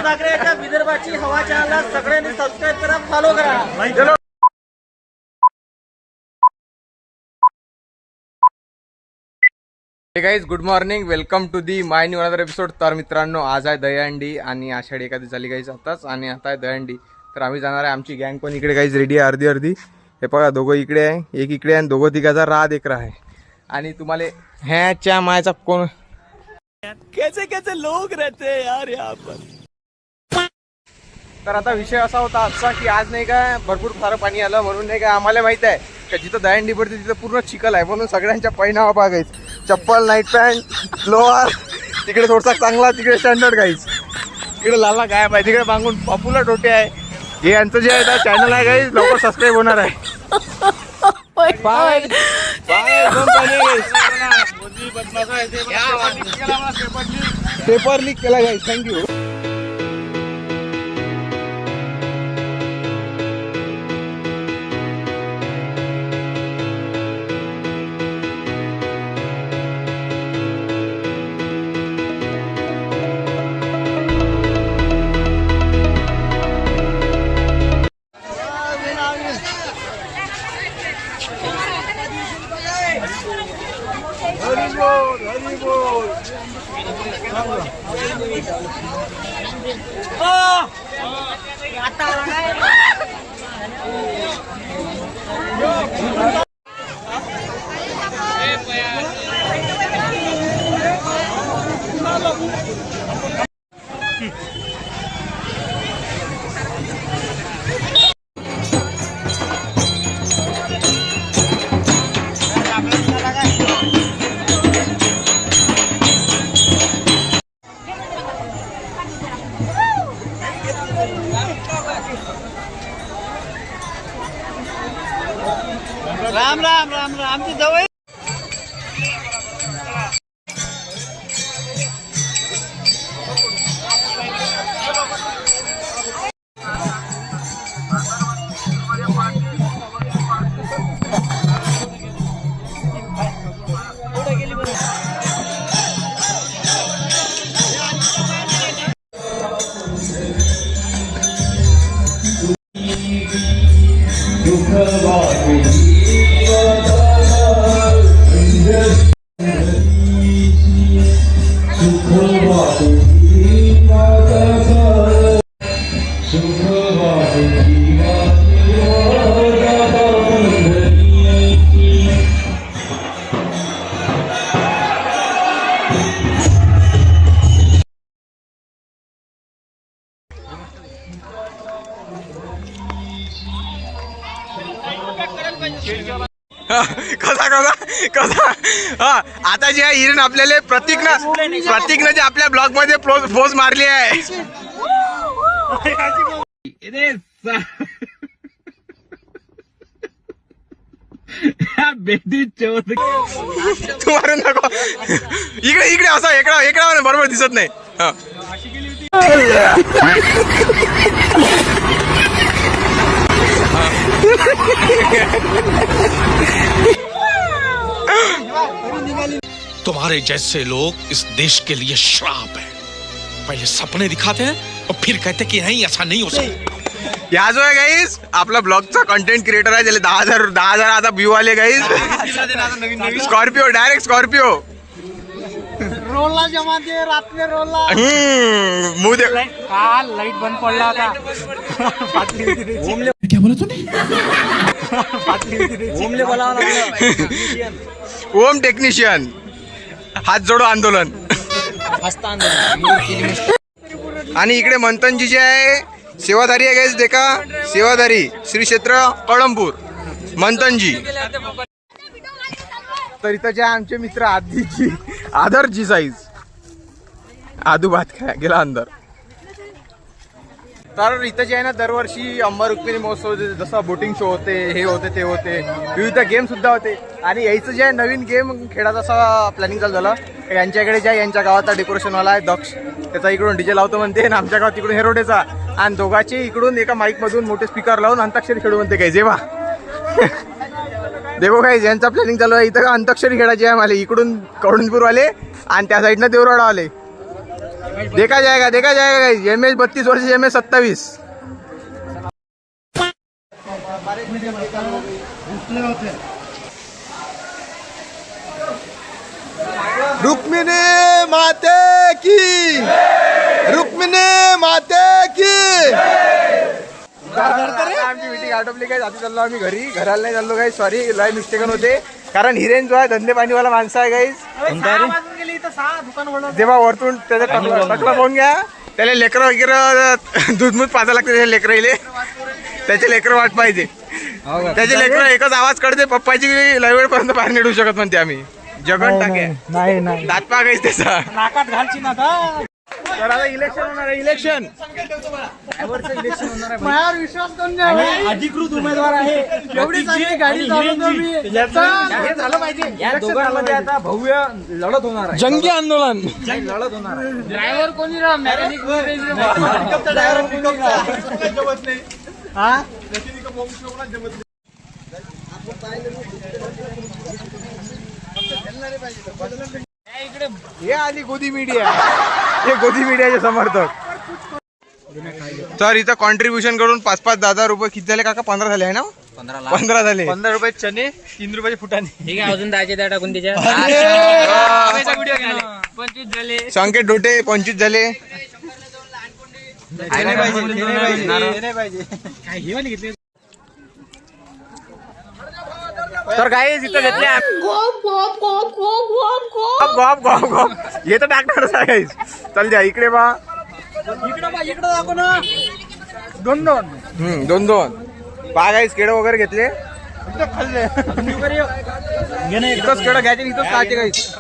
नागरिकांच्या विदर्भाची हवा चॅनलला सगळ्यांनी सबस्क्राईब करा, फॉलो करा. हे guys, good morning, welcome to the my new another episode. तर मित्रांनो, आज आहे दहीहंडी आणि आषाढी एखादी झाली गाईज आताच, आणि आता आहे दहीहंडी. तर आम्ही जाणार आहे. आमची गँग पण इकडे गाईज रेडी आहे, अर्धी अर्धी. हे बघा, दोघं इकडे आहे, एक इकडे आहे, आणि दोघं तिघाचा रात एकरा आहे. आणि तुम्हाला ह्याच्या मायाचा कोण कैसे कैसे लोग रहते हैं यार यहाँ पर. तर आता विषय असा होता आजचा की आज नाही का भरपूर सारं पाणी आलं, म्हणून नाही का आम्हाला माहित आहे का जिथं दहीहंडी पडते तिथं पूर्ण चिखल आहे, म्हणून सगळ्यांच्या पैनावा बघायचं. चप्पल, नाईट पॅन्ट, लोअर, तिकडे थोडासा चांगला, तिकडे स्टँडर्ड गाईज. तिकडे लाला गायब आहे, तिकडे मागून पॉप्युलर टोटे आहे. हे यांचं जे आहे चॅनल आहे गाईज, लवकर सबस्क्राईब होणार आहे. पेपर लीक केला गाईज, थँक्यू. राम राम राम राम. आमची जवळ कसा कसा कसा. हा, आता जे आहे हिरण आपल्याला प्रतीकनं जे आपल्या ब्लॉग मध्ये पोज मारली आहे. तू मारून नको. इकडे इकडे असा एकडा बरोबर दिसत नाही. तुम्हारे जैसे लोग इस देश के लिए श्राप है. पहले सपने दिखाते हैं और फिर कहते कि नहीं ऐसा नहीं हो सकता. या जो आहे गाईज आपला ब्लॉगचा कंटेंट क्रिएटर आहे, त्याला 10,000 आता व्ह्यू आले गाईज. Scorpio, direct Scorpio. रोलला जमा दे, रात्री रोलला मुंह दे. काल लाईट बंद पडला होता. क्या बोला तूने. ओमले बोलावं लागलं. ओम टेक्निशियन हात जोडो आंदोलन. आणि इकडे मंथनजी जे आहे सेवाधारी आहे गाईज, देखा सेवाधारी, श्री क्षेत्र कळमपूर, मंथनजी. तर इथं जे आमचे मित्र आधीची आदरची साईज आदू भात खाय गेला अंदर. तर इथं जे आहे ना दरवर्षी अंबा रुक्मिणी महोत्सव, जसं बोटिंग शो होते, हे होते ते होते, विविध गेम सुद्धा होते. आणि यायचं जे आहे नवीन गेम खेळायचा असा प्लॅनिंग चालू झालं. यांच्याकडे जे आहे यांच्या गावाचा डेकोरेशनवाला आहे दक्ष, त्याचा इकडून डीजे लावतो म्हणते, आणि आमच्या गावात इकडून हेरोडेचा, आणि दोघांचे इकडून एका माईक मधून मोठे स्पीकर लावून अंताक्षरी खेळू म्हणते काय जेव्हा. देखो काय यांचा प्लॅनिंग चालू आहे. इथं अंताक्षरी खेळायची आहे मला, इकडून कळणपूरवाले आणि त्या साईडनं देवराडवाले. देखा जाएगा guys. MS 32 versus MS 27. Rukmini माते की, रुक्मिणी माते की. आमची मीटिंग आटोपली काय, आता चाललो आम्ही घरी. घराला नाही चाललो काही, सॉरी लय मिस्टेकन होते. कारण हिरेन जो आहे धंदे पाणीवाला माणसं आहे गाईस. जेव्हा वरतून त्याचा टकला पाहून घ्या, त्याला लेकरं वगैरे दूध पाजा लागते. त्याच्या लेकरं इले, त्याचे लेकरं वाट पाहिजे. त्याचे लेकरं एकच आवाज कळते, पप्पाची लय वेळपर्यंत बाहेर निघू शकत म्हणते आम्ही. जगन टाके नाही दातपा गाईस त्याचा. नाकात घालची ना का. तर आता इलेक्शन होणार आहे. इलेक्शन माझ्यावर विश्वास करून घ्या. अधिकृत उमेदवार आहे. एवढी चांगली गाडी चालवतो मी. हे झालं पाहिजे. या दोघांमध्ये आता भव्य लढत होणार आहे. जंगी आंदोलन. लढत होणार आहे. ड्रायव्हर कोणी राहा, मेकॅनिक ड्रायव्हर कोणी राहा. हे आली गोदी मीडिया. हे गोदी मीडियाचे समर्थक. तर इथं कॉन्ट्रीब्युशन करून 5-5, 10 रुपये किती झाले काका? 15 झाले आहे ना? 15 झाले. 15 रुपये चने, 3 रुपये फुटाने. ठीक आहे, अजून 10 द्या टाकून त्याच्या. 25 झाले. संकेत डोटे 25 झाले. तर काय इथं घेतले हे तर टाकणारच आहे गाईस. चल द्या इकडे बा. इकडे दाखव ना. 2-2 पहा गाईस. केळं वगैरे घेतले. खाल्ले इथंच केळं घ्यायचे, इथंच खायचे गाईस.